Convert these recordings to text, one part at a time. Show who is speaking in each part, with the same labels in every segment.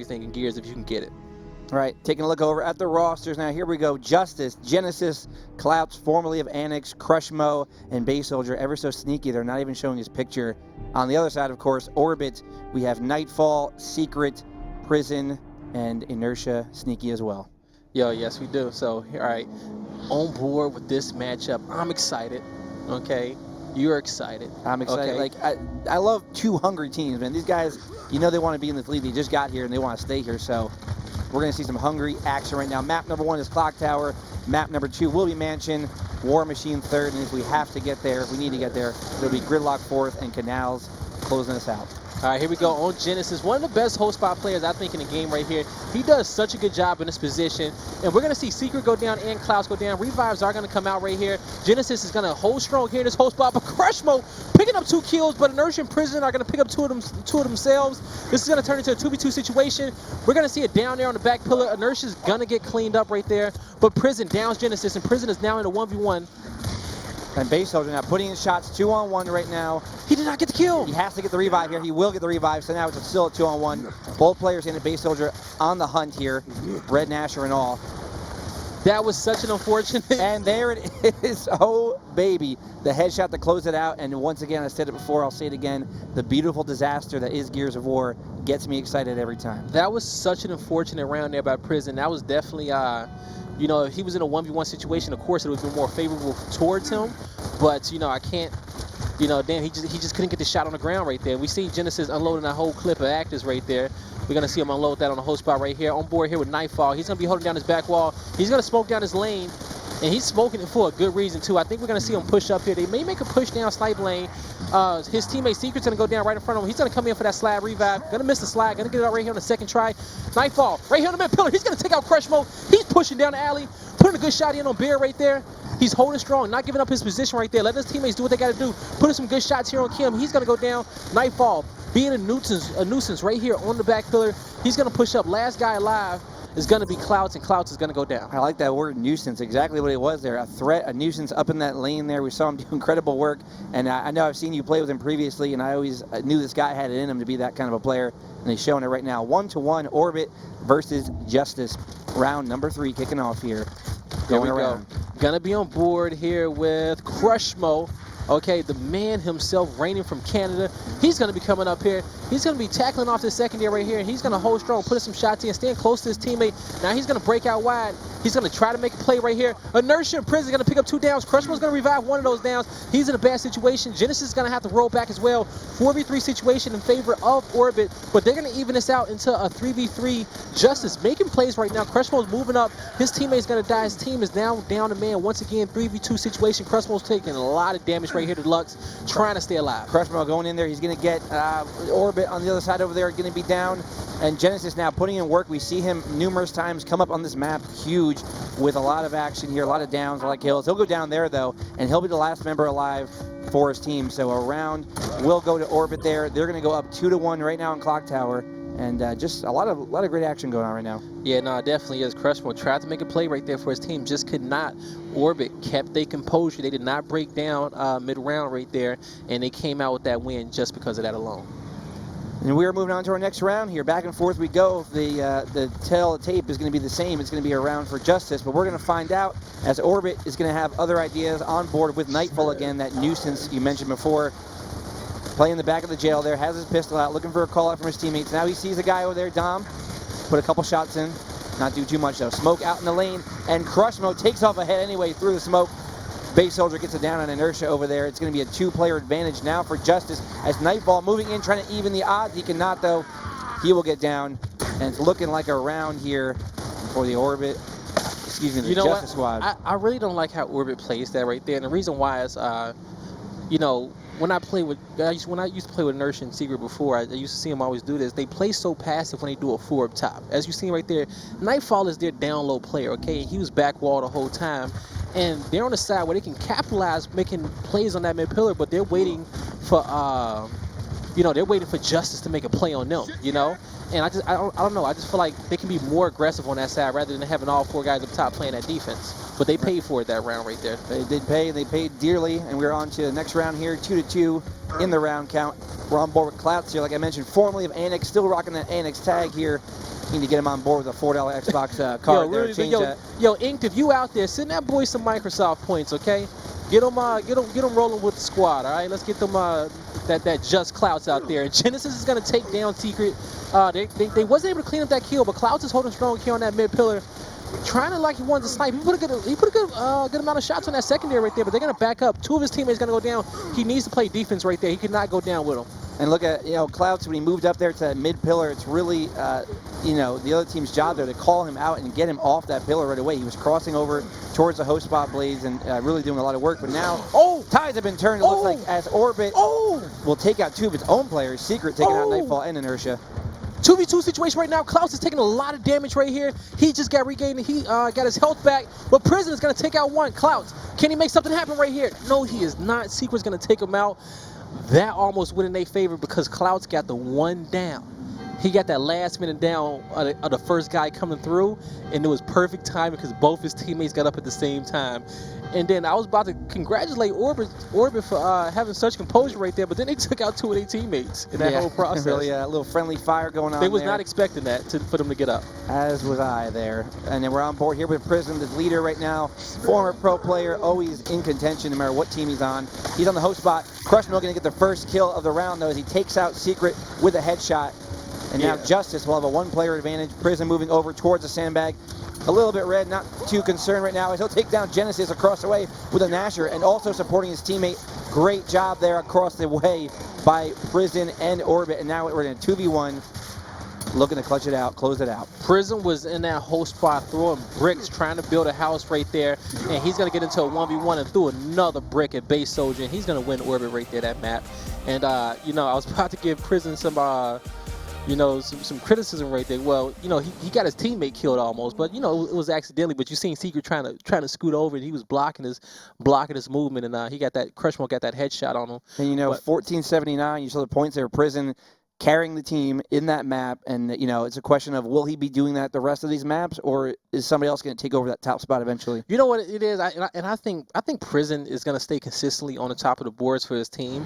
Speaker 1: everything in Gears if you can get it.
Speaker 2: All right, taking a look over at the rosters now. Here we go. JusTus, Genesis, Clouts, formerly of Annex, Crushmo, and Base Soldier. Ever so sneaky. They're not even showing his picture. On the other side, of course, Orbit. We have Nightfall, Secret, Prison, and Inertia. Sneaky as well.
Speaker 1: Yo, yes, we do. So, all right, on board with this matchup. I'm excited. Okay, you're excited.
Speaker 2: I'm excited.
Speaker 1: Okay.
Speaker 2: Like I love two hungry teams, man. These guys, you know, they want to be in this league. They just got here and they want to stay here. So we're going to see some hungry action right now. Map number 1 is Clock Tower. Map number 2 will be Mansion. War Machine 3rd. And if we have to get there, if we need to get there, it'll be Gridlock 4th and Canals closing us out.
Speaker 1: All right, here we go on Genesis. One of the best host spot players, I think, in the game right here. He does such a good job in this position. And we're going to see Secret go down and Clouds go down. Revives are going to come out right here. Genesis is going to hold strong here in this host spot. But Crushmo picking up 2 kills, but Inertia and Prison are going to pick up two of themselves. This is going to turn into a 2v2 situation. We're going to see it down there on the back pillar. Inertia is going to get cleaned up right there. But Prison downs Genesis, and Prison is now in a 1v1.
Speaker 2: And Base Soldier now putting in shots 2-on-1 right now.
Speaker 1: He did not get the kill.
Speaker 2: He has to get the revive here. He will get the revive. So now it's still a 2-on-1. Both players in the Base Soldier on the hunt here. Red Nasher and all.
Speaker 1: That was such an unfortunate.
Speaker 2: And there it is. Oh, baby. The headshot to close it out. And once again, I said it before, I'll say it again. The beautiful disaster that is Gears of War gets me excited every time.
Speaker 1: That was such an unfortunate round there by Prison. That was definitely, you know, if he was in a 1v1 situation, of course, it would have been more favorable towards him. But, you know, I can't, you know, damn, he just couldn't get the shot on the ground right there. We see Genesis unloading that whole clip of actors right there. We're going to see him unload that on the whole spot right here. On board here with Nightfall. He's going to be holding down his back wall. He's going to smoke down his lane. And he's smoking it for a good reason, too. I think we're going to see him push up here. They may make a push down snipe lane. His teammate Secret's going to go down right in front of him. He's going to come in for that slide revive. Going to miss the slide. Going to get it out right here on the second try. Nightfall right here on the mid pillar. He's going to take out Crush Mode. He's pushing down the alley. Putting a good shot in on Bear right there. He's holding strong, not giving up his position right there. Letting his teammates do what they got to do. Putting some good shots here on Kim. He's going to go down. Nightfall being a nuisance right here on the back pillar. He's going to push up. Last guy alive is going to be Clouds, and Clouds is going to go down.
Speaker 2: I like that word, nuisance. Exactly what it was there. A threat, a nuisance up in that lane there. We saw him do incredible work. And I know I've seen you play with him previously, and I always knew this guy had it in him to be that kind of a player. And he's showing it right now. 1-1 Orbit versus JusTus. Round number 3 kicking off here. Going around.
Speaker 1: Gonna be on board here with Crushmo. Okay, the man himself, reigning from Canada. He's going to be coming up here. He's going to be tackling off this secondary right here, and he's going to hold strong, putting some shots in, staying close to his teammate. Now he's going to break out wide. He's going to try to make a play right here. Inertia and Prison is going to pick up 2 downs. Crushmo's going to revive one of those downs. He's in a bad situation. Genesis is going to have to roll back as well. 4v3 situation in favor of Orbit, but they're going to even this out into a 3v3. JusTus making plays right now. Crushmo's moving up. His teammate's going to die. His team is now down a man. Once again, 3v2 situation. Crushmo's taking a lot of damage right here to Lux, trying to stay alive.
Speaker 2: Crushmo going in there. He's going to get Orbit on the other side over there, going to be down. And Genesis now putting in work. We see him numerous times come up on this map, huge, with a lot of action here, a lot of downs, a lot of kills. He'll go down there, though, and he'll be the last member alive for his team. So a round will go to Orbit there. They're going to go up 2-1 right now in Clock Tower. And just a lot of great action going on right now.
Speaker 1: Yeah, no, definitely is. Crushmo tried to make a play right there for his team, just could not. Orbit kept their composure. They did not break down mid-round right there, and they came out with that win just because of that alone.
Speaker 2: And we are moving on to our next round here. Back and forth we go. The tape is going to be the same. It's going to be a round for JusTus, but we're going to find out as Orbit is going to have other ideas on board with Nightfall again, that nuisance you mentioned before. Playing the back of the jail there, has his pistol out, looking for a call out from his teammates. Now he sees a guy over there, Dom. Put a couple shots in. Not do too much though. Smoke out in the lane, and Crushmo takes off ahead anyway through the smoke. Base Soldier gets it down on Inertia over there. It's going to be a 2-player advantage now for JusTus as Nightfall moving in, trying to even the odds. He cannot, though. He will get down, and it's looking like a round here for the Orbit. Excuse me, the JusTus squad.
Speaker 1: I really don't like how Orbit plays that right there, and the reason why is, you know, when I used to play with Inertia and Secret before, I used to see them always do this. They play so passive when they do a 4 up top. As you see right there, Nightfall is their down low player, okay? He was back wall the whole time. And they're on the side where they can capitalize making plays on that mid pillar, but they're waiting for, they're waiting for JusTus to make a play on them, you know? And I don't know. I just feel like they can be more aggressive on that side rather than having all 4 guys up top playing that defense. But they paid for it that round right there.
Speaker 2: They did pay. They paid dearly. And we're on to the next round here, 2-2 in the round count. We're on board with Clouts here, like I mentioned, formerly of Annex, still rocking that Annex tag here Need to get him on board with a $4 Xbox card there.
Speaker 1: Really,
Speaker 2: Change
Speaker 1: yo,
Speaker 2: that.
Speaker 1: yo, Inked, if you out there, send that boy some Microsoft points, okay? Get them rolling with the squad, all right? Let's get them that just Clouts out there. Genesis is gonna take down Secret. They wasn't able to clean up that kill, but Clouts is holding strong here on that mid pillar, trying to like he wanted to snipe. He put a good amount of shots on that secondary right there, but they're gonna back up. 2 of his teammates gonna go down. He needs to play defense right there. He could not go down with him.
Speaker 2: And look at, Clouts, when he moved up there to that mid pillar, it's really, the other team's job there to call him out and get him off that pillar right away. He was crossing over towards the host spot Blaze and really doing a lot of work. But now, tides have been turned. It looks like as Orbit will take out 2 of its own players, Secret taking out Nightfall and Inertia.
Speaker 1: 2v2 situation right now. Klaus is taking a lot of damage right here. He just got regained. He got his health back. But Prison is going to take out 1. Klaus, can he make something happen right here? No, he is not. Secret's going to take him out. That almost went in their favor because Klaus got the 1 down. He got that last minute down of the first guy coming through, and it was perfect timing because both his teammates got up at the same time. And then I was about to congratulate Orbit for having such composure right there, but then they took out 2 of their teammates in that whole process.
Speaker 2: Really a little friendly fire going on
Speaker 1: They was
Speaker 2: there.
Speaker 1: not expecting that for them to get up.
Speaker 2: As was I there. And then we're on board here with Prism, the leader right now. Former pro player, always in contention no matter what team he's on. He's on the host spot. Crushmill going to get the first kill of the round, though, as he takes out Secret with a headshot. And now JusTus will have a 1-player advantage. Prism moving over towards the sandbag. A little bit red, not too concerned right now, as he'll take down Genesis across the way with a Nasher and also supporting his teammate. Great job there across the way by Prison and Orbit. And now we're in a 2v1, looking to clutch it out, close it out.
Speaker 1: Prism was in that host spot throwing bricks, trying to build a house right there, and he's going to get into a 1v1 and threw another brick at Base Soldier, and he's going to win Orbit right there, that map. And, I was about to give Prison some criticism right there. Well, he got his teammate killed almost, but it was accidentally. But you seen Secret trying to scoot over, and he was blocking his movement, and he got that Crushmore got that headshot on him.
Speaker 2: And 1479, you saw the points there. Prison carrying the team in that map, and it's a question of will he be doing that the rest of these maps, or is somebody else going to take over that top spot eventually?
Speaker 1: You know what it is, I think Prison is going to stay consistently on the top of the boards for his team,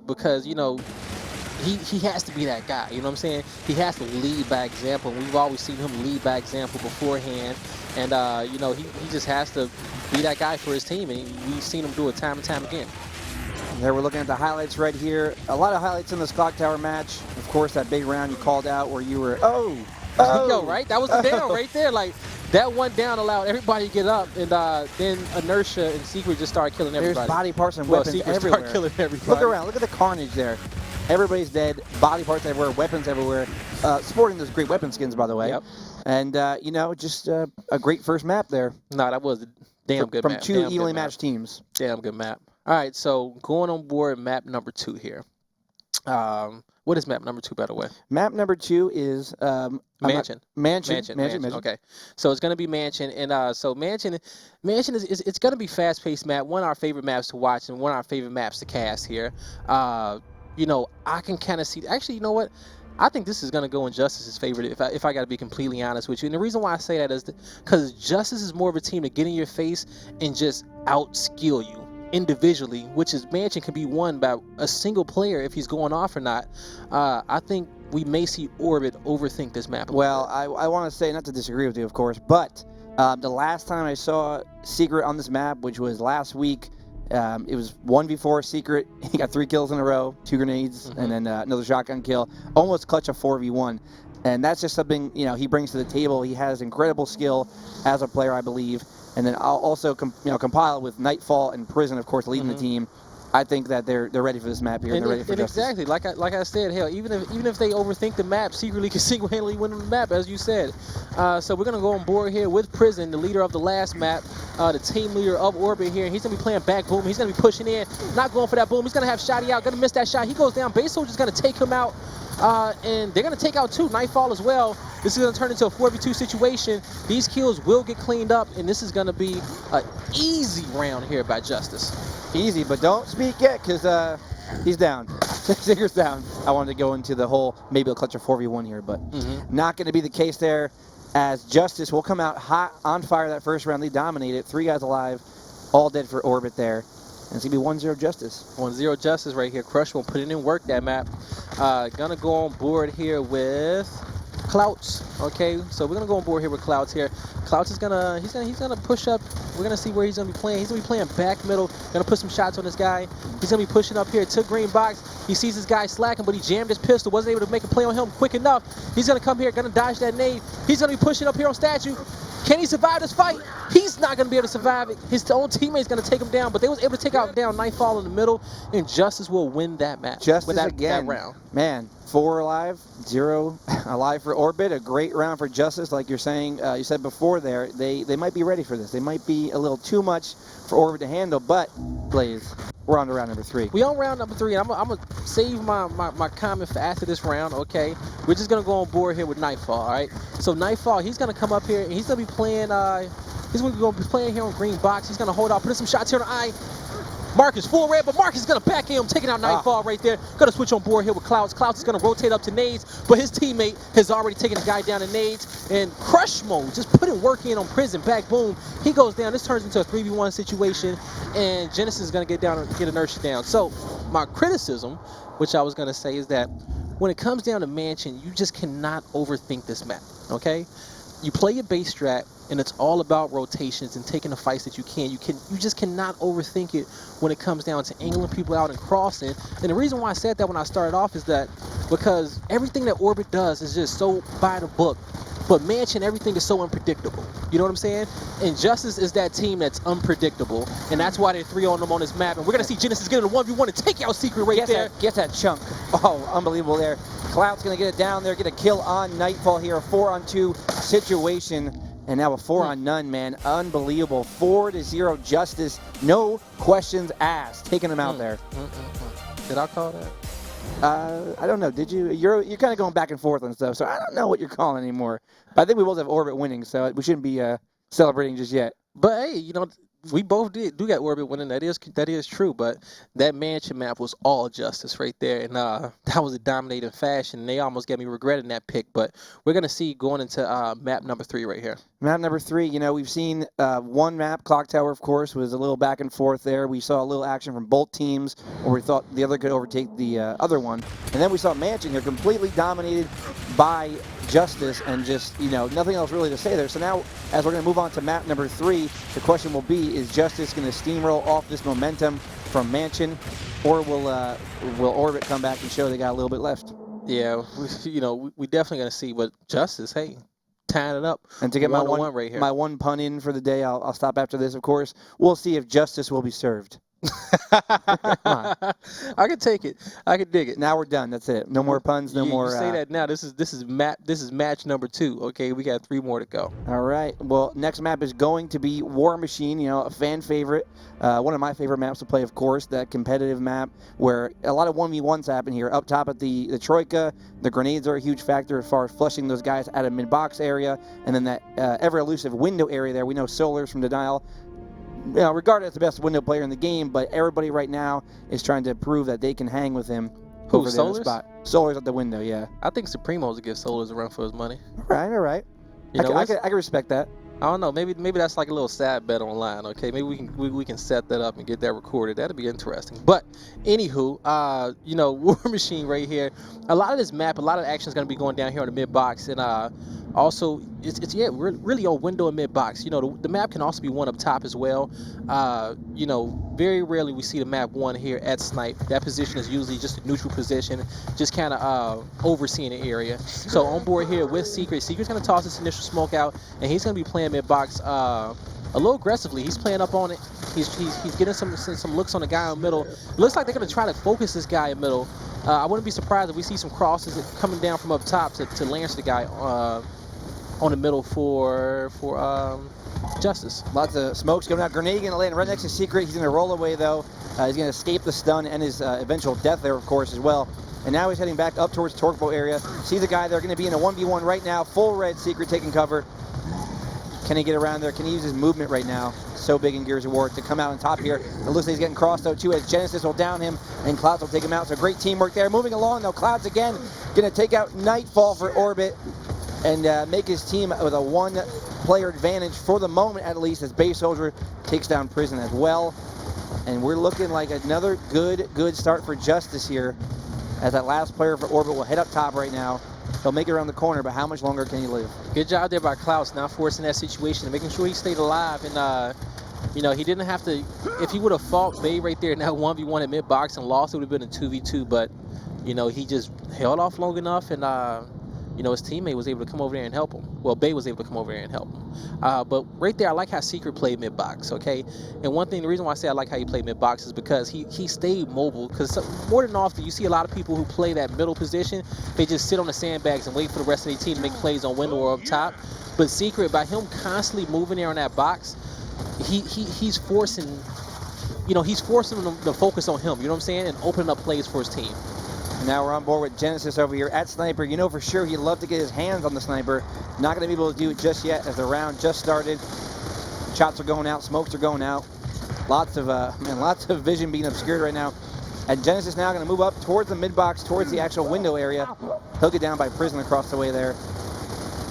Speaker 1: because He has to be that guy, you know what I'm saying? He has to lead by example. We've always seen him lead by example beforehand. And, he just has to be that guy for his team. And we've seen him do it time and time again.
Speaker 2: There we're looking at the highlights right here. A lot of highlights in this Clock Tower match. Of course, that big round you called out where you were,
Speaker 1: Yo, right? That was the down right there. Like, that 1 down allowed everybody to get up. And then Inertia and Secret just started killing everybody.
Speaker 2: There's body parts and weapons
Speaker 1: Secret
Speaker 2: everywhere.
Speaker 1: Started killing everybody.
Speaker 2: Look around. Look at the carnage there. Everybody's dead. Body parts everywhere. Weapons everywhere. Sporting those great weapon skins, by the way.
Speaker 1: Yep.
Speaker 2: And, just a great first map there.
Speaker 1: No, that was a damn good map.
Speaker 2: From 2 evenly matched teams.
Speaker 1: Damn good map. All right, so going on board map number 2 here. What is map number 2, by the way?
Speaker 2: Map number 2 is
Speaker 1: Mansion.
Speaker 2: Mansion.
Speaker 1: Okay, so it's gonna be Mansion, and so Mansion is it's gonna be fast-paced map. One of our favorite maps to watch, and one of our favorite maps to cast here. I can kind of see. Actually, you know what? I think this is gonna go in JusTus's favor if I got to be completely honest with you. And the reason why I say that is because JusTus is more of a team to get in your face and just out-skill you individually, which is Mansion can be won by a single player if he's going off or not. I think we may see Orbit overthink this map.
Speaker 2: Well, I want to say, not to disagree with you, of course, but the last time I saw Secret on this map, which was last week, it was 1v4 Secret. He got 3 kills in a row, 2 grenades, and then another shotgun kill. Almost clutch a 4v1. And that's just something, he brings to the table. He has incredible skill as a player, I believe. And then I'll also compile with Nightfall and Prison, of course, leading the team. I think that they're ready for this map here. And they're ready for JusTus.
Speaker 1: Exactly, like I said, hell, even if they overthink the map, Secretly can single-handedly win the map, as you said. So we're gonna go on board here with Prison, the leader of the last map, the team leader of Orbit here. He's gonna be playing back boom. He's gonna be pushing in, not going for that boom. He's gonna have Shotty out, gonna miss that shot. He goes down. Base Soldier's gonna take him out. And they're going to take out 2, Nightfall as well. This is going to turn into a 4v2 situation. These kills will get cleaned up, and this is going to be an easy round here by JusTus.
Speaker 2: Easy, but don't speak yet, because he's down. Sigur's down. I wanted to go into the whole, maybe he'll clutch a 4v1 here, but not going to be the case there, as JusTus will come out hot, on fire that first round. They dominated. 3 guys alive, all dead for Orbit there. And it's going to be 1-0 JusTus.
Speaker 1: 1-0 JusTus right here. Crush will put it in work, that map. Gonna go on board here with Clouts. Okay, so we're gonna go on board here with Clouts here. Clouts is gonna he's gonna push up. We're gonna see where he's gonna be playing. He's gonna be playing back middle. Gonna put some shots on this guy. He's gonna be pushing up here to green box. He sees this guy slacking, but he jammed his pistol. Wasn't able to make a play on him quick enough. He's gonna come here, gonna dodge that nade. He's gonna be pushing up here on statue. Can he survive this fight? He's not going to be able to survive it. His own teammate's going to take him down, but they was able to take out down Nightfall in the middle, and JusTus will win that match.
Speaker 2: JusTus
Speaker 1: with that
Speaker 2: again.
Speaker 1: round.
Speaker 2: Man, 4 alive, 0 alive for Orbit. A great round for JusTus, like you're saying. You said before there, they might be ready for this. They might be a little too much for Orbit to handle, but Blaze, we're on to round number 3.
Speaker 1: We on round number 3, and I'm going to save my comment for after this round, okay? We're just going to go on board here with Nightfall, all right? So Nightfall, he's going to come up here, and he's going to be playing, here on green box. He's going to hold out, put some shots here on the eye. Marcus full red, but Marcus is going to back him, taking out Nightfall right there. Going to switch on board here with Clouds. Clouds is going to rotate up to nades, but his teammate has already taken the guy down to nades. And Crush Mode, just putting work in on Prison, back boom. He goes down. This turns into a 3v1 situation, and Genesis is going to get down and get Inertia down. So my criticism, which I was going to say, is that when it comes down to Mansion, you just cannot overthink this map, okay? You play your base strat, and it's all about rotations and taking the fights that you can. You just cannot overthink it when it comes down to angling people out and crossing. And the reason why I said that when I started off is that because everything that Orbit does is just so by the book. But Mansion, everything is so unpredictable. You know what I'm saying? And JusTus is that team that's unpredictable. And that's why they're 3 on them on this map. And we're going to see Genesis get a 1v1 and take out Secret right there.
Speaker 2: Get that chunk. Oh, unbelievable there. Cloud's going to get it down there, get a kill on Nightfall here. A 4-on-2 situation. And now a 4-on-none, man. Unbelievable. 4-0 JusTus. No questions asked. Taking him out there.
Speaker 1: Did I call that?
Speaker 2: I don't know. Did you? You're kind of going back and forth and stuff, so I don't know what you're calling anymore. But I think we both have Orbit winning, so we shouldn't be celebrating just yet.
Speaker 1: But hey, you know, we both do get Orbit winning. That is true. But that Mansion map was all JusTus right there, and that was a dominating fashion. And they almost got me regretting that pick. But we're gonna see going into map number 3 right here.
Speaker 2: Map number 3, you know, we've seen one map, Clock Tower, of course, was a little back and forth there. We saw a little action from both teams where we thought the other could overtake the other one. And then we saw Mansion here completely dominated by JusTus, and just, you know, nothing else really to say there. So now, as we're going to move on to map number 3, the question will be, is JusTus going to steamroll off this momentum from Mansion, or will Orbit come back and show they got a little bit left?
Speaker 1: Yeah, we definitely going to see. But JusTus, hey, tying it up.
Speaker 2: And to get my one
Speaker 1: right here.
Speaker 2: my one pun in for the day, I'll stop after this, of course. We'll see if JusTus will be served.
Speaker 1: I can take it. I can dig it.
Speaker 2: Now we're done. That's it. No more puns. No more.
Speaker 1: You say that now. This is match number 2. Okay, we got 3 more to go.
Speaker 2: All right. Well, next map is going to be War Machine. You know, a fan favorite. One of my favorite maps to play, of course. That competitive map where a lot of 1v1s happen here. Up top at the Troika, the grenades are a huge factor as far as flushing those guys out of mid-box area, and then that ever elusive window area there. We know Solars from Denial. You know, regarded as the best window player in the game, but everybody right now is trying to prove that they can hang with him.
Speaker 1: Who,
Speaker 2: over there in the
Speaker 1: Solars?
Speaker 2: spot. Solars at the window, yeah.
Speaker 1: I think Supremo's to give Solars a run for his money.
Speaker 2: All right. I can respect that.
Speaker 1: I don't know. Maybe that's like a little sad bet online. Okay, maybe we can set that up and get that recorded. That'd be interesting. But anywho, War Machine right here. A lot of this map, a lot of action is going to be going down here on the mid box, and also we're really on window and mid box. You know, the map can also be one up top as well. Very rarely we see the map one here at snipe. That position is usually just a neutral position, just kind of overseeing the area. So on board here with Secret. Secret's going to toss this initial smoke out, and he's going to be playing mid-box a little aggressively. He's playing up on it. He's getting some looks on the guy in the middle. Looks like they're going to try to focus this guy in the middle. I wouldn't be surprised if we see some crosses coming down from up top to lance the guy on the middle for JusTus.
Speaker 2: Lots of smokes coming out. Grenade going to land right next to Secret. He's going to roll away, though. He's going to escape the stun and his eventual death there, of course, as well. And now he's heading back up towards Torquebo area. See the guy there, going to be in a 1v1 right now. Full red Secret taking cover. Can he get around there? Can he use his movement right now? So big in Gears of War to come out on top here. It looks like he's getting crossed, though, too, as Genesis will down him, and Clouds will take him out. So great teamwork there. Moving along, though, Clouds again going to take out Nightfall for Orbit and make his team with a 1-player advantage for the moment, at least, as Base Soldier takes down Prison as well. And we're looking like another good start for JusTus here, as that last player for Orbit will head up top right now. He'll make it around the corner, but how much longer can he live?
Speaker 1: Good job there by Klaus, not forcing that situation and making sure he stayed alive. And, you know, he didn't have to, if he would have fought Bay right there in that 1v1 at mid-box and lost, it would have been a 2v2. But, you know, he just held off long enough and, you know, his teammate was able to come over there and help him. Well, Bay was able to come over there and help him. But right there, I like how Secret played mid-box, okay? And one thing, the reason why I say I like how he played mid-box is because he stayed mobile. Because more than often, you see a lot of people who play that middle position, they just sit on the sandbags and wait for the rest of their team to make plays on window or up top. But Secret, by him constantly moving there on that box, he's forcing, you know, he's forcing them to focus on him, you know what I'm saying, and opening up plays for his team.
Speaker 2: Now we're on board with JusTus over here at Sniper. You know for sure he'd love to get his hands on the Sniper. Not going to be able to do it just yet as the round just started. Shots are going out, smokes are going out. Lots of vision being obscured right now. And JusTus now going to move up towards the mid-box, towards the actual window area. He'll get down by Prison across the way there.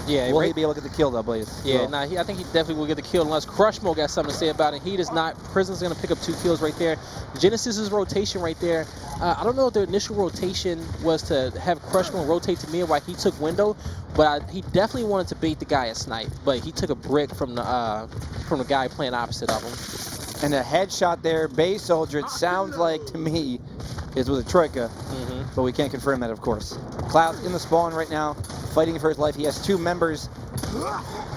Speaker 1: Yeah,
Speaker 2: Will he be able to get the kill though, Blaze?
Speaker 1: Yeah, I think he definitely will get the kill unless Crushmo got something to say about it. He does not. Prison's going to pick up 2 kills right there. JusTus's rotation right there. I don't know if the initial rotation was to have Crushmo rotate to mid while he took window, but he definitely wanted to bait the guy at snipe. But he took a brick from the guy playing opposite of him.
Speaker 2: And a headshot there, Bay Soldier, it sounds like to me, is with a Troika. But we can't confirm that, of course. Cloud in the spawn right now, fighting for his life. He has 2 members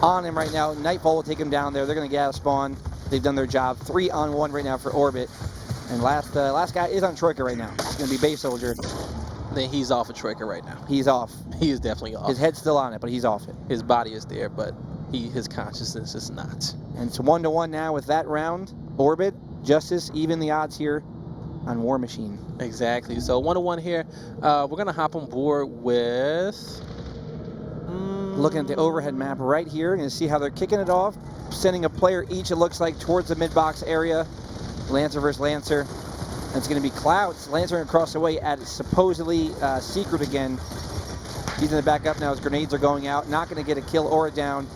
Speaker 2: on him right now. Nightfall will take him down there. They're going to get out of spawn. They've done their job. 3-on-1 right now for Orbit. And last guy is on Troika right now. It's going to be Bay Soldier.
Speaker 1: Then he's off of Troika right now.
Speaker 2: He's off.
Speaker 1: He is definitely off.
Speaker 2: His head's still on it, but he's off it.
Speaker 1: His body is there, but his consciousness is not.
Speaker 2: And it's 1-1 now with that round. Orbit, JusTus, even the odds here on War Machine.
Speaker 1: Exactly. So 1-1 here. We're going to hop on board with...
Speaker 2: Looking at the overhead map right here, and see how they're kicking it off. Sending a player each, it looks like, towards the mid-box area. Lancer versus Lancer. And it's going to be Clouds. Lancer across the way at supposedly Secret again. He's going to back up now as grenades are going out. Not going to get a kill or a down.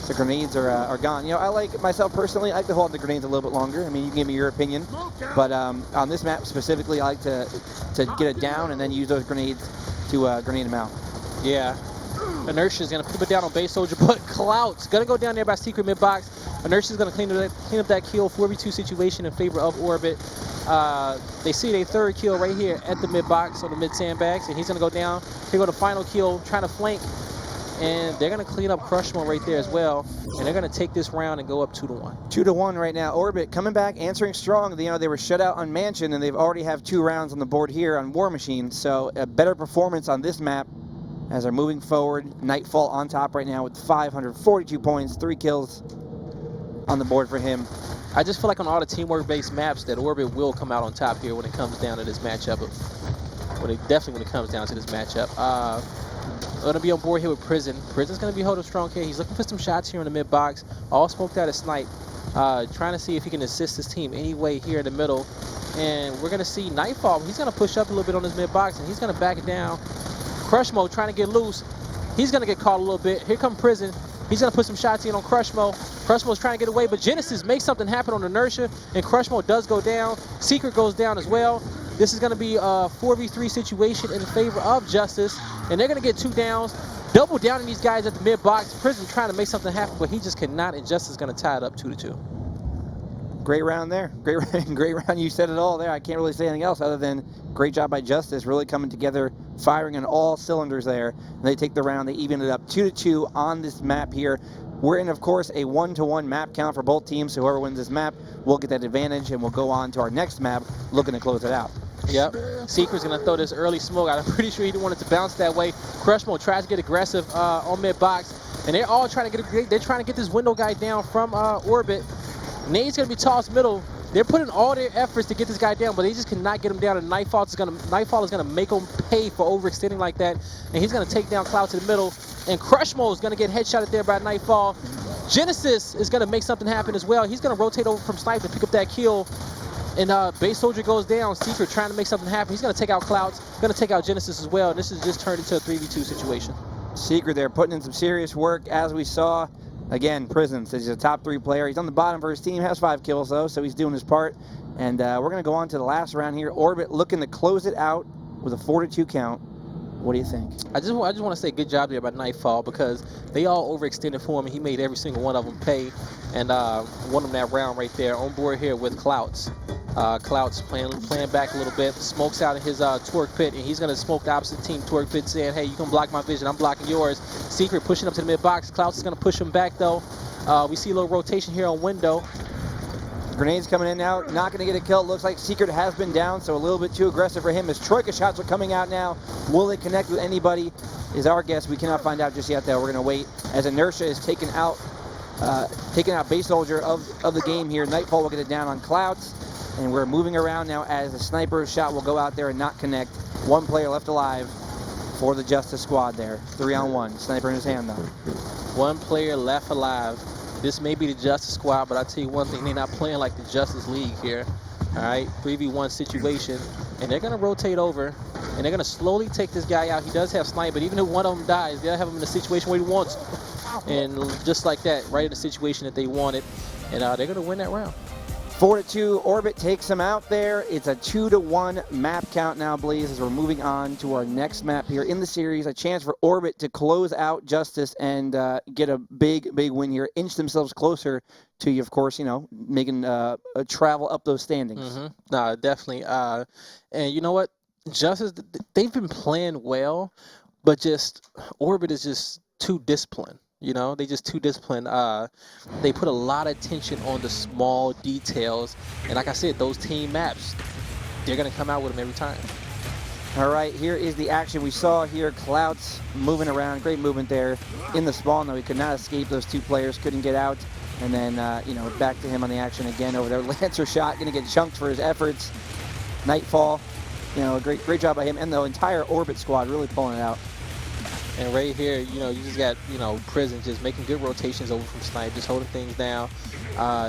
Speaker 2: The grenades are gone. You know, I like, myself personally, I like to hold the grenades a little bit longer. I mean, you can give me your opinion. But on this map specifically, I like to get it down and then use those grenades to grenade them out.
Speaker 1: Yeah. Inertia is going to put it down on Bay Soldier, but Clout's going to go down there by Secret mid-box. Inertia is going to clean up that kill, 4v2 situation in favor of Orbit. They see their 3rd kill right here at the mid-box on the mid-sandbags, and he's going to go down. Here go the final kill, trying to flank. And they're going to clean up Crushmo right there as well. And they're going to take this round and go up 2-1.
Speaker 2: 2-1 right now. Orbit coming back, answering strong. You know, they were shut out on Mansion, and they've already have 2 rounds on the board here on War Machine. So a better performance on this map as they're moving forward. Nightfall on top right now with 542 points, 3 kills on the board for him.
Speaker 1: I just feel like on all the teamwork-based maps that Orbit will come out on top here when it comes down to this matchup. When it comes down to this matchup. Going to be on board here with Prison. Prison's going to be holding strong here. He's looking for some shots here in the mid-box. All smoked out at snipe. Trying to see if he can assist his team anyway here in the middle. And we're going to see Nightfall. He's going to push up a little bit on his mid-box, and he's going to back it down. Crushmo trying to get loose. He's going to get caught a little bit. Here come Prison. He's going to put some shots in on Crushmo. Crushmo's trying to get away, but JusTus makes something happen on Inertia, and Crushmo does go down. Secret goes down as well. This is going to be a 4v3 situation in favor of JusTus, and they're going to get 2 downs. Double downing these guys at the mid-box. Prison trying to make something happen, but he just cannot, and JusTus is going to tie it up 2-2.
Speaker 2: Great round there. Great round. You said it all there. I can't really say anything else other than great job by JusTus, really coming together, firing on all cylinders there. And they take the round. They even it up 2-2 on this map here. We're in, of course, a 1-to-1 map count for both teams. So whoever wins this map will get that advantage, and we'll go on to our next map looking to close it out.
Speaker 1: Yep. Secret's going to throw this early smoke. I'm pretty sure he didn't want it to bounce that way. Crushmo tries to get aggressive on mid-box. And they're all trying to get this window guy down from Orbit. Nade's going to be tossed middle. They're putting all their efforts to get this guy down, but they just cannot get him down. And Nightfall is going to make him pay for overextending like that. And he's going to take down Cloud to the middle. And Crushmo is going to get headshotted there by Nightfall. JusTus is going to make something happen as well. He's going to rotate over from snipe to pick up that kill. And Bay Soldier goes down. Secret trying to make something happen. He's going to take out Clouds. Going to take out JusTus as well. And this has just turned into a 3v2 situation.
Speaker 2: Secret there putting in some serious work, as we saw. Again, Prison says he's a top 3 player. He's on the bottom for his team. Has 5 kills, though, so he's doing his part. And we're going to go on to the last round here. Orbit looking to close it out with a 4-2 count. What do you think?
Speaker 1: I just want to say good job there about Nightfall, because they all overextended for him, and he made every single one of them pay, and won them that round right there. On board here with Clouts. Clouts playing back a little bit, smokes out of his Twerk Pit, and he's going to smoke the opposite team Twerk Pit, saying, hey, you can block my vision, I'm blocking yours. Secret pushing up to the mid box. Clouts is going to push him back, though. We see a little rotation here on Window.
Speaker 2: Grenades coming in now, not going to get a kill. Looks like Secret has been down, so a little bit too aggressive for him as Troika shots are coming out now. Will they connect with anybody is our guess. We cannot find out just yet, though. We're going to wait as Inertia is taken out base soldier of the game here. Nightfall will get it down on Clouds, and we're moving around now as the sniper shot will go out there and not connect. One player left alive for the JusTus squad there. 3-on-1. Sniper in his hand, though.
Speaker 1: One player left alive. This may be the JusTus squad, but I'll tell you one thing, they're not playing like the Justice League here. All right, 3v1 situation, and they're going to rotate over, and they're going to slowly take this guy out. He does have snipe, but even if one of them dies, they'll have him in a situation where he wants, and just like that, right in the situation that they wanted, and they're going to win that round.
Speaker 2: 4-2, Orbit takes him out there. It's a 2-1 map count now, Blaze, as we're moving on to our next map here in the series. A chance for Orbit to close out JusTus and get a big win here. Inch themselves closer to, of course, you know, making a travel up those standings.
Speaker 1: No, definitely. And you know what? JusTus, they've been playing well, but just Orbit is just too disciplined. You know, they just too disciplined. They put a lot of attention on the small details. And like I said, those team maps, they're going to come out with them every time.
Speaker 2: All right, here is the action we saw here. Clouds moving around. Great movement there in the spawn, though. He could not escape those two players. Couldn't get out. And then, you know, back to him on the action again over there. Lancer shot, going to get chunked for his efforts. Nightfall, you know, a great job by him. And the entire Orbit squad really pulling it out.
Speaker 1: And right here, you know, you just got, you know, Prison just making good rotations over from Snipe, just holding things down,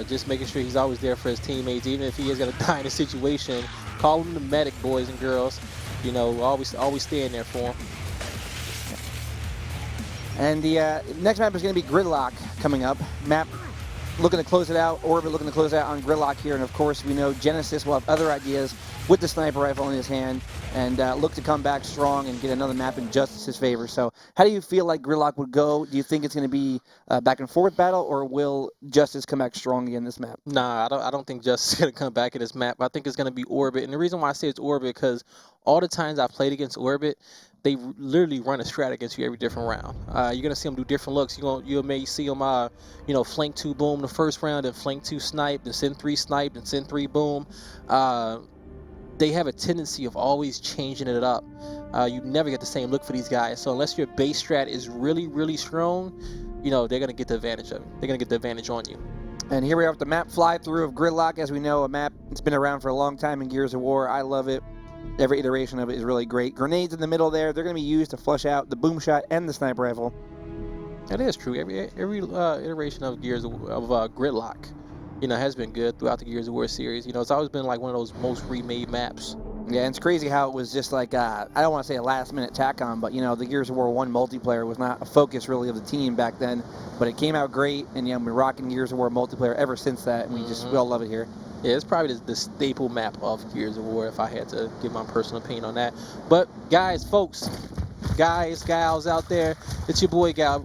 Speaker 1: just making sure he's always there for his teammates, even if he is going to die in a situation. Call him the medic, boys and girls. You know, always stay in there for him.
Speaker 2: And the next map is going to be Gridlock coming up. Map looking to close it out. Orbit looking to close it out on Gridlock here. And, of course, we know Genesis will have other ideas with the sniper rifle in his hand and look to come back strong and get another map in JusTus' favor. So how do you feel like Gridlock would go? Do you think it's going to be a back-and-forth battle, or will JusTus come back strong again this map?
Speaker 1: Nah, I don't think JusTus is going to come back in this map. I think it's going to be Orbit. And the reason why I say it's Orbit, because all the times I played against Orbit, they literally run a strat against you every different round. You're gonna see them do different looks. You may see them, you know, flank 2 boom the first round, and flank 2 snipe, then send 3 snipe, and send 3 boom. They have a tendency of always changing it up. You never get the same look for these guys. So unless your base strat is really strong, you know, they're gonna get the advantage of it. They're gonna get the advantage on you.
Speaker 2: And here we are with the map fly through of Gridlock. As we know, a map that's been around for a long time in Gears of War. I love it. Every iteration of it is really great. Grenades in the middle there. They're going to be used to flush out the boom shot and the sniper rifle.
Speaker 1: That is true. Every iteration of Gears of Gridlock, you know, has been good throughout the Gears of War series. You know, it's always been like one of those most remade maps.
Speaker 2: Yeah, and it's crazy how it was just like, I don't want to say a last-minute tack-on, but, you know, the Gears of War 1 multiplayer was not a focus, really, of the team back then. But it came out great, and, you know, we've been rocking Gears of War multiplayer ever since that, and we all love it here.
Speaker 1: Yeah, it's probably the staple map of Gears of War, if I had to give my personal opinion on that. But, guys, folks, guys, gals out there, it's your boy Gal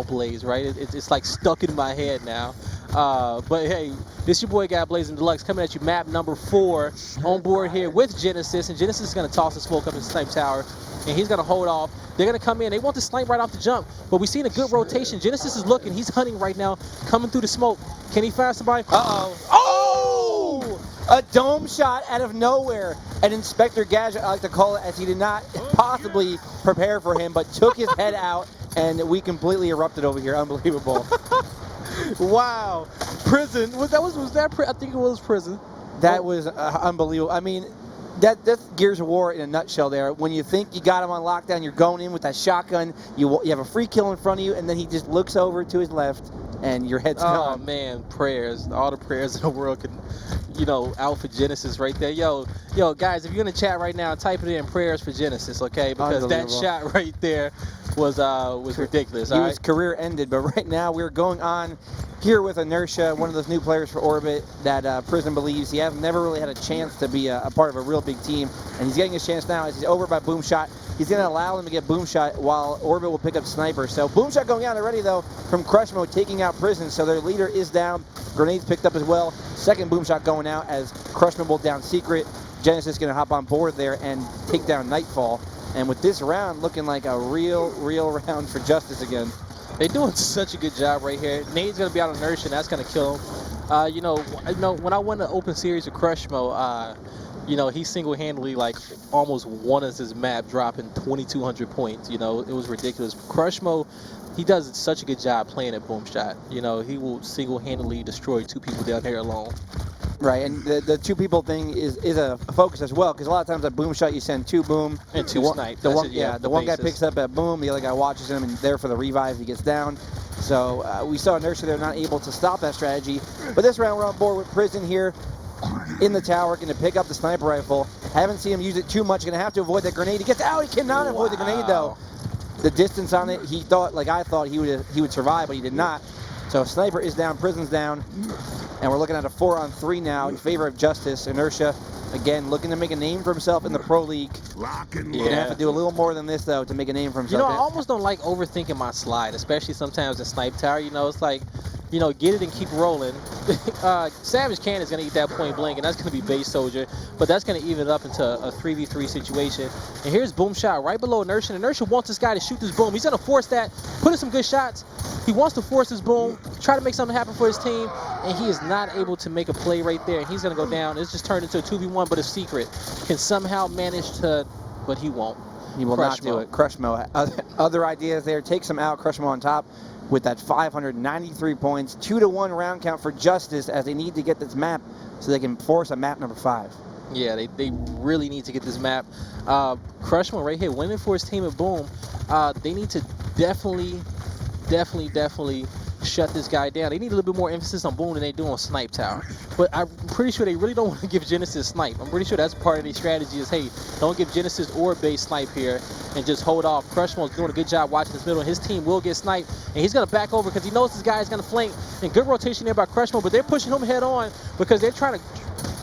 Speaker 1: Blaze, right? It's like stuck in my head now. But hey, this your boy Gal Blazing Deluxe coming at you, map number 4 on board here with Genesis, and Genesis is going to toss his smoke up in the snipe tower, and he's going to hold off. They're going to come in. They want to snipe right off the jump, but we've seen a good rotation. Genesis is looking. He's hunting right now, coming through the smoke. Can he find somebody?
Speaker 2: Uh-oh. Oh! A dome shot out of nowhere. An Inspector Gadget, I like to call it, as he did not possibly prepare for him, but took his head out, and we completely erupted over here. Unbelievable.
Speaker 1: Wow. Prison. Was that I think it was Prison.
Speaker 2: That was unbelievable. I mean, that's Gears of War in a nutshell there. When you think you got him on lockdown, you're going in with that shotgun, you have a free kill in front of you, and then he just looks over to his left, and your head's gone.
Speaker 1: Oh, man, prayers. All the prayers in the world can, you know, out for Genesis right there. Yo, guys, if you're in the chat right now, type it in, prayers for Genesis, okay? Because that shot right there was ridiculous. All
Speaker 2: His
Speaker 1: right.
Speaker 2: career ended, but right now we're going on here with Inertia, one of those new players for Orbit that Prison believes he has never really had a chance to be a part of a real big team, and he's getting his chance now as he's over by Boomshot. He's going to allow him to get Boomshot while Orbit will pick up Sniper. So Boomshot going out already, though, from Crush Mode, taking out Prison, so their leader is down. Grenades picked up as well. Second Boomshot going out as Crush Mode will down Secret. Genesis going to hop on board there and take down Nightfall. And with this round looking like a real round for JusTus again.
Speaker 1: They're doing such a good job right here. Nade's gonna be out on Inertia, and that's gonna kill him. You know, when I won the open series of Crush Mode, you know, he single-handedly like almost won us his map, dropping 2,200 points. You know, it was ridiculous. Crush Mode, he does such a good job playing at Boomshot. You know, he will single-handedly destroy 2 people down here alone.
Speaker 2: Right, and the 2 people thing is a focus as well, because a lot of times at Boomshot you send 2 boom
Speaker 1: And 2 snipe.
Speaker 2: The one,
Speaker 1: yeah,
Speaker 2: the one guy picks up at boom, the other guy watches him, and there for the revive he gets down. So we saw Inertia there not able to stop that strategy. But this round we're on board with Prison here in the tower, going to pick up the sniper rifle. Haven't seen him use it too much. Going to have to avoid that grenade. He gets out. He cannot avoid the grenade though. The distance on it, he thought, like I thought, he would survive, but he did not. So Sniper is down, Prison's down, and we're looking at a 4-on-3 now in favor of JusTus. Inertia, again, looking to make a name for himself in the Pro League. Gonna have to do a little more than this, though, to make a name for himself.
Speaker 1: You know, I almost don't like overthinking my slide, especially sometimes in Snipe Tower. You know, it's like, you know, get it and keep rolling. Savage Cannon's going to eat that point blank, and that's going to be Base Soldier, but that's going to even it up into a 3v3 situation. And here's Boomshot right below Inertia. Inertia wants this guy to shoot this boom. He's going to force that, put in some good shots. He wants to force his boom, try to make something happen for his team, and he is not able to make a play right there. And he's going to go down. It's just turned into a 2v1, but a Secret can somehow manage to, but he won't.
Speaker 2: He will not do it. Crush Mode. Other ideas there. Takes him out. Crush Mode on top with that 593 points. 2-1 round count for JusTus as they need to get this map so they can force a map number 5.
Speaker 1: Yeah, they really need to get this map. Crush Mode right here, winning for his team at Boom. They need to definitely shut this guy down. They need a little bit more emphasis on Boom than they do on Snipe Tower. But I'm pretty sure they really don't want to give Genesis Snipe. I'm pretty sure that's part of their strategy is, hey, don't give Genesis or Base Snipe here and just hold off. Crush Mode's doing a good job watching this middle. His team will get sniped, and he's going to back over because he knows this guy is going to flank. And good rotation there by Crush Mode, but they're pushing him head on because they're trying to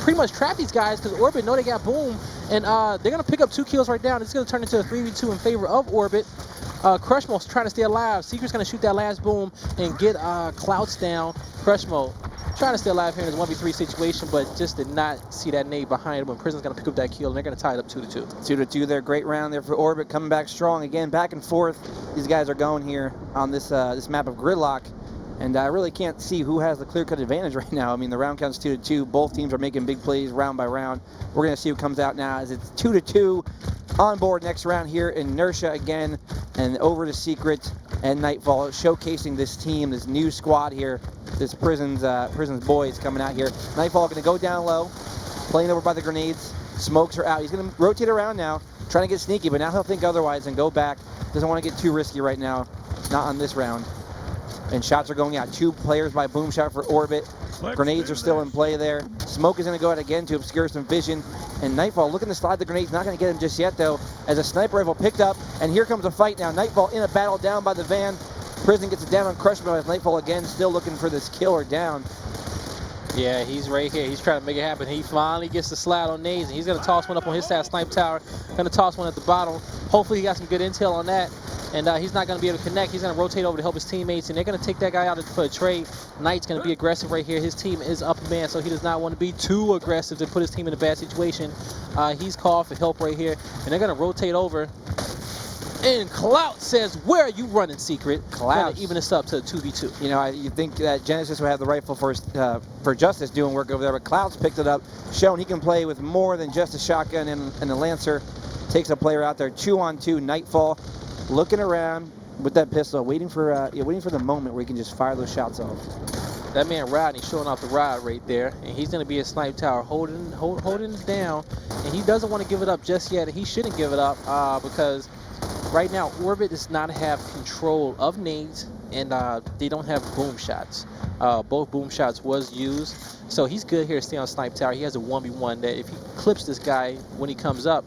Speaker 1: pretty much trap these guys because Orbit know they got Boom, and they're going to pick up 2 kills right now. It's going to turn into a 3v2 in favor of Orbit. Crush Mode's trying to stay alive. Secret's going to shoot that last boom and get Clouts down. Crush Mode trying to stay alive here in this 1v3 situation, but just did not see that nade behind him. And Prison's going to pick up that kill, and they're going to tie it up 2-2.
Speaker 2: 2-2 there. Great round there for Orbit. Coming back strong again. Back and forth. These guys are going here on this this map of Gridlock. And I really can't see who has the clear-cut advantage right now. I mean, the round count's 2-2. Both teams are making big plays round by round. We're going to see who comes out now as it's 2-2. On board next round here, Inertia again, and over to Secret and Nightfall, showcasing this team, this new squad here, this Prison's boys coming out here. Nightfall going to go down low, playing over by the grenades. Smokes are out. He's going to rotate around now, trying to get sneaky, but now he'll think otherwise and go back. Doesn't want to get too risky right now, not on this round. And shots are going out. 2 players by Boomshot for Orbit. Grenades are still in play there. Smoke is going to go out again to obscure some vision. And Nightfall looking to slide the grenades. Not going to get him just yet, though, as a sniper rifle picked up. And here comes a fight now. Nightfall in a battle down by the van. Prison gets it down on Crush Mode as Nightfall again still looking for this killer down.
Speaker 1: Yeah, he's right here. He's trying to make it happen. He finally gets the slide on nades, and he's going to toss one up on his side, Snipe Tower. Going to toss one at the bottom. Hopefully he got some good intel on that. And he's not going to be able to connect. He's going to rotate over to help his teammates, and they're going to take that guy out for a trade. Knight's going to be aggressive right here. His team is up a man, so he does not want to be too aggressive to put his team in a bad situation. He's called for help right here, and they're going to rotate over. And Clout says, where are you running, Secret? Clout even us up to a 2v2.
Speaker 2: You know, you think that Genesis would have the rifle for JusTus doing work over there, but Clout's picked it up, showing he can play with more than just a shotgun and a Lancer. Takes a player out there, 2-on-2, Nightfall. Looking around with that pistol, waiting for the moment where he can just fire those shots off.
Speaker 1: That man Rodney showing off the rod right there, and he's going to be a Snipe Tower holding it down, and he doesn't want to give it up just yet. He shouldn't give it up because right now Orbit does not have control of nades, and they don't have boom shots. Both boom shots was used, so he's good here to stay on Snipe Tower. He has a 1v1 that if he clips this guy when he comes up,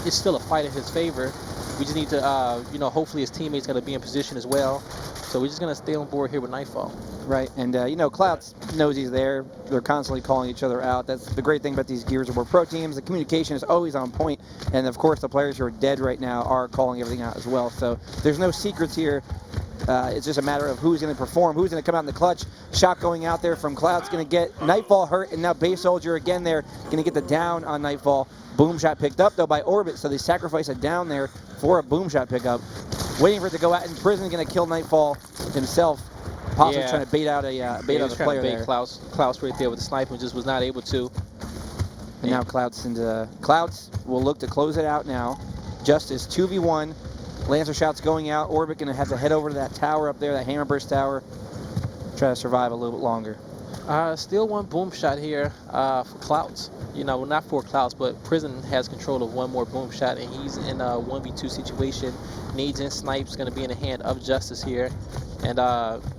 Speaker 1: it's still a fight in his favor. We just need to, you know, hopefully his teammates going to be in position as well. So we're just going to stay on board here with Nightfall.
Speaker 2: Right, and you know, Cloud knows he's there. They're constantly calling each other out. That's the great thing about these Gears of War Pro teams. The communication is always on point, and of course, the players who are dead right now are calling everything out as well. So there's no secrets here. It's just a matter of who's going to perform, who's going to come out in the clutch. Shot going out there from Cloud's going to get Nightfall hurt, and now Base Soldier again there going to get the down on Nightfall. Boom shot picked up though by Orbit, so they sacrifice a down there for a boom shot pickup. Waiting for it to go out, and Prison's going to kill Nightfall himself. Possibly trying to bait out a player there.
Speaker 1: Klaus right there with the sniper, just was not able to.
Speaker 2: And now Clouds will look to close it out now. JusTus 2v1. Lancer shots going out. Orbit going to have to head over to that tower up there, that Hammerburst tower. Try to survive a little bit longer.
Speaker 1: Still one boom shot here for Clouds. You know, well, not for Clouds, but Prison has control of one more boom shot, and he's in a 1v2 situation. Needs and Snipe's going to be in the hand of JusTus here. And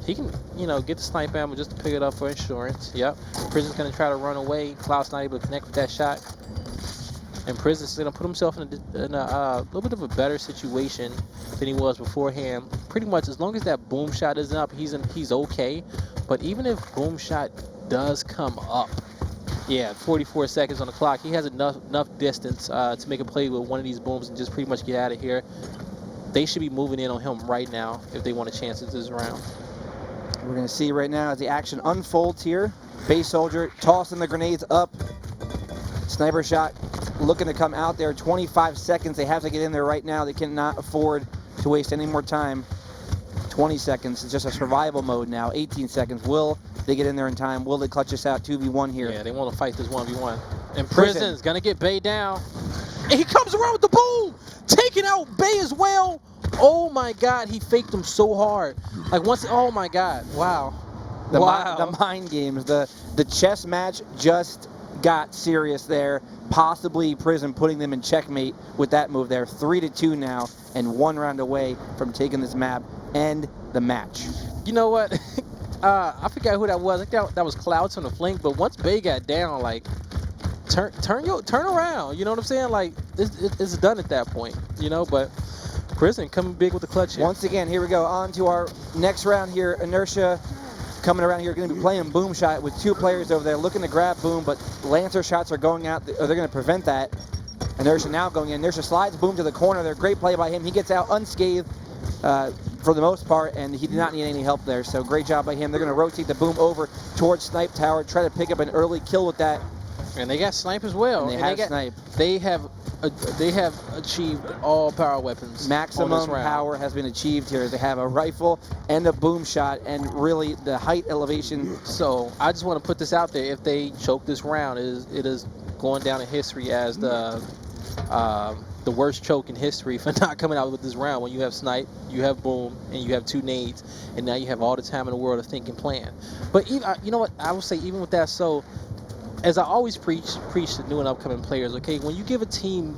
Speaker 1: he can, you know, get the snipe ammo just to pick it up for insurance. Yep. Prison's going to try to run away. Cloud's not able to connect with that shot. And Prison's going to put himself in a little bit of a better situation than he was beforehand. Pretty much, as long as that boom shot isn't up, he's okay. But even if boom shot does come up, yeah, 44 seconds on the clock, he has enough distance to make a play with one of these booms and just pretty much get out of here. They should be moving in on him right now if they want a chance at this round.
Speaker 2: We're going to see right now as the action unfolds here. Base Soldier tossing the grenades up. Sniper shot looking to come out there. 25 seconds. They have to get in there right now. They cannot afford to waste any more time. 20 seconds. It's just a survival mode now. 18 seconds. Will they get in there in time? Will they clutch this out 2v1 here?
Speaker 1: Yeah, they want to fight this 1v1. And Prison's going to get Bay down. And he comes around with the boom! Taking out Bay as well. Oh my God, he faked him so hard. Like once, oh my God, wow.
Speaker 2: The mind games, the chess match just got serious there. Possibly Prison putting them in checkmate with that move there. 3-2 now, and 1 round away from taking this map and the match.
Speaker 1: You know what? I forgot who that was. I think that was Clouds on the flank. But once Bay got down, like turn around. You know what I'm saying? Like it's done at that point. You know, but Prison coming big with the clutch here.
Speaker 2: Once again, here we go on to our next round here. Inertia coming around here, going to be playing boom shot with 2 players over there looking to grab boom, but Lancer shots are going out. They're going to prevent that. Inertia now going in. Inertia slides boom to the corner there. Great play by him. He gets out unscathed for the most part, and he did not need any help there. So great job by him. They're going to rotate the boom over towards Snipe Tower, try to pick up an early kill with that.
Speaker 1: And they got Snipe as well.
Speaker 2: And they have Snipe.
Speaker 1: They have achieved all power weapons.
Speaker 2: Maximum power has been achieved here. They have a rifle and a boom shot, and really the height elevation.
Speaker 1: So I just want to put this out there. If they choke this round, it is going down in history as the worst choke in history for not coming out with this round. When you have Snipe, you have boom, and you have 2 nades, and now you have all the time in the world to think and plan. But even, you know what? I would say even with that, so as I always preach to new and upcoming players, okay, when you give a team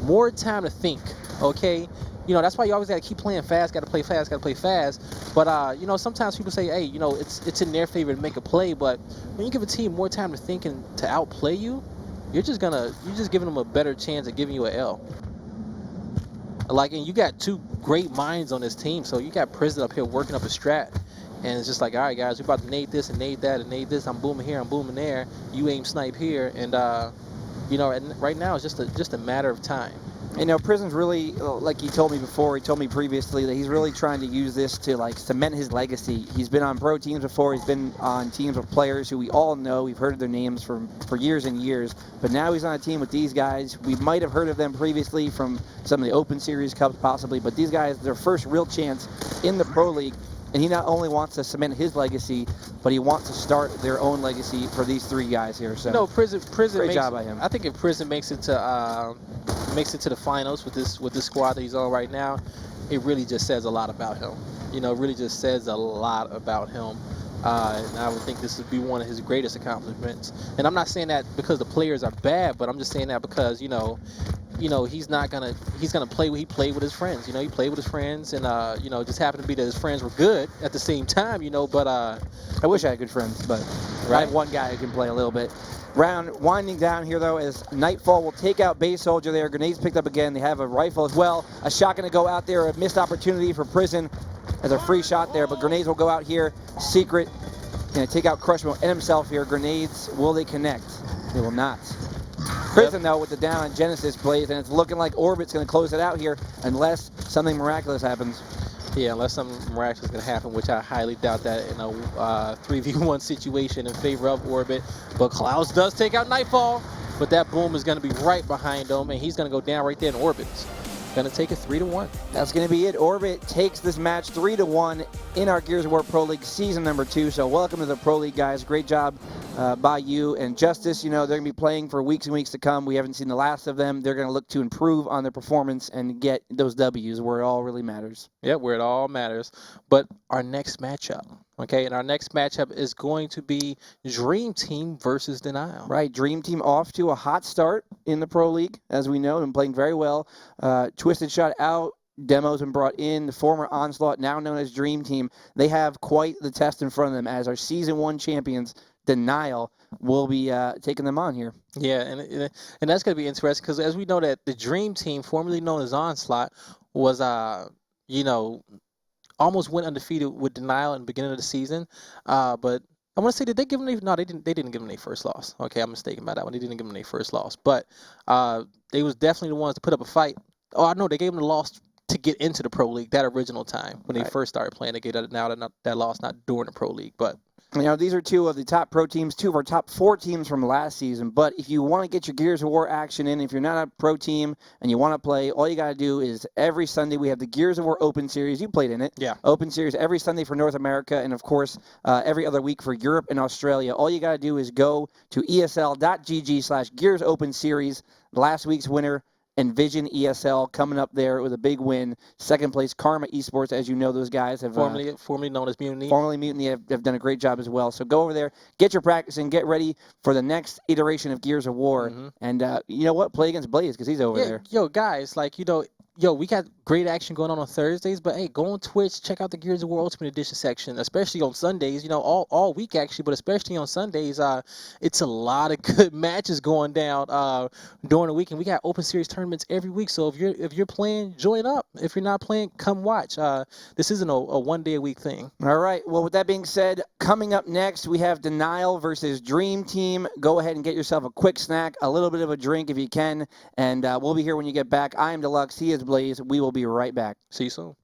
Speaker 1: more time to think, okay, you know, that's why you always got to keep playing fast, got to play fast. But, you know, sometimes people say, hey, you know, it's in their favor to make a play, but when you give a team more time to think and to outplay you, you're just giving them a better chance of giving you an L. Like, and you got 2 great minds on this team, so you got Prison up here working up a strat. And it's just like, all right, guys, we're about to nade this and nade that and nade this. I'm booming here, I'm booming there. You aim Snipe here, and you know, and right now it's just a matter of time.
Speaker 2: You know, Prison's really, like he told me before, he told me previously that he's really trying to use this to like cement his legacy. He's been on pro teams before. He's been on teams with players who we all know. We've heard of their names for years and years. But now he's on a team with these guys. We might have heard of them previously from some of the Open Series Cups possibly, but these guys, their first real chance in the Pro League. And he not only wants to cement his legacy, but he wants to start their own legacy for these 3 guys here. So
Speaker 1: no, Prison
Speaker 2: great job by him.
Speaker 1: I think if Prison makes it to the finals with this squad that he's on right now, it really just says a lot about him. You know, it really just says a lot about him. And I would think this would be one of his greatest accomplishments. And I'm not saying that because the players are bad, but I'm just saying that because, you know, he's gonna play. He played with his friends. He played with his friends, and it just happened to be that his friends were good at the same time. But
Speaker 2: I wish I had good friends, but I
Speaker 1: right.
Speaker 2: have one guy who can play a little bit. Round winding down here, though, as Nightfall will take out Base Soldier there. Grenades picked up again. They have a rifle as well. A shot going to go out there. A missed opportunity for Prison as a free shot there, but Grenades will go out here. Secret going to take out Crushmo and himself here. Grenades, will they connect? They will not. Prison, though, with the down on Genesis Blaze, and it's looking like Orbit's going to close it out here unless something miraculous happens.
Speaker 1: Yeah, unless something miraculous is going to happen, which I highly doubt that in a 3v1 situation in favor of Orbit. But Clouds does take out Nightfall, but that boom is going to be right behind him, and he's going to go down right there in Orbit. Going to take it 3-1.
Speaker 2: That's going to be it. Orbit takes this match 3-1 in our Gears of War Pro League season number 2. So welcome to the Pro League, guys. Great job by you and JusTus. They're going to be playing for weeks and weeks to come. We haven't seen the last of them. They're going to look to improve on their performance and get those W's where it all really matters.
Speaker 1: Yeah, where it all matters. But our next matchup, and our next matchup is going to be Dream Team versus Denial.
Speaker 2: Right, Dream Team off to a hot start in the Pro League, as we know, and playing very well. Twisted Shot out. Demos been brought in. The former Onslaught, now known as Dream Team, they have quite the test in front of them as our Season 1 champions, Denial, will be taking them on here.
Speaker 1: Yeah, and that's going to be interesting because as we know that the Dream Team, formerly known as Onslaught, was, almost went undefeated with Denial in the beginning of the season. But I want to say, did they give them no, they didn't give them their first loss. Okay, I'm mistaken about that one. They didn't give them their first loss. But they was definitely the ones to put up a fight. Oh, I know, they gave them the loss to get into the Pro League that original time when they first started playing. They gave that loss not during the Pro League, but
Speaker 2: these are two of the top pro teams, two of our top 4 teams from last season. But if you want to get your Gears of War action in, if you're not a pro team and you want to play, all you got to do is every Sunday we have the Gears of War Open Series. You played in it.
Speaker 1: Yeah.
Speaker 2: Open Series every Sunday for North America and, of course, every other week for Europe and Australia. All you got to do is go to esl.gg/Gears Open Series. Last week's winner, Envision ESL, coming up there with a big win. Second place, Karma eSports. As you know, those guys have
Speaker 1: formerly known as Mutiny.
Speaker 2: Formerly Mutiny have done a great job as well. So go over there, get your practice in, get ready for the next iteration of Gears of War.
Speaker 1: Mm-hmm.
Speaker 2: And you know what? Play against Blaze because he's over there.
Speaker 1: Yo, guys, we got great action going on Thursdays, but hey, go on Twitch, check out the Gears of War Ultimate Edition section, especially on Sundays, all week actually, but especially on Sundays. It's a lot of good matches going down during the week, and we got Open Series tournaments every week. So if you're playing, join up. If you're not playing, come watch. This isn't a one-day-a-week thing.
Speaker 2: All right. Well, with that being said, coming up next, we have Denial versus Dream Team. Go ahead and get yourself a quick snack, a little bit of a drink if you can, and we'll be here when you get back. I am Deluxe. He is Blaze. We will be right back.
Speaker 1: See you soon.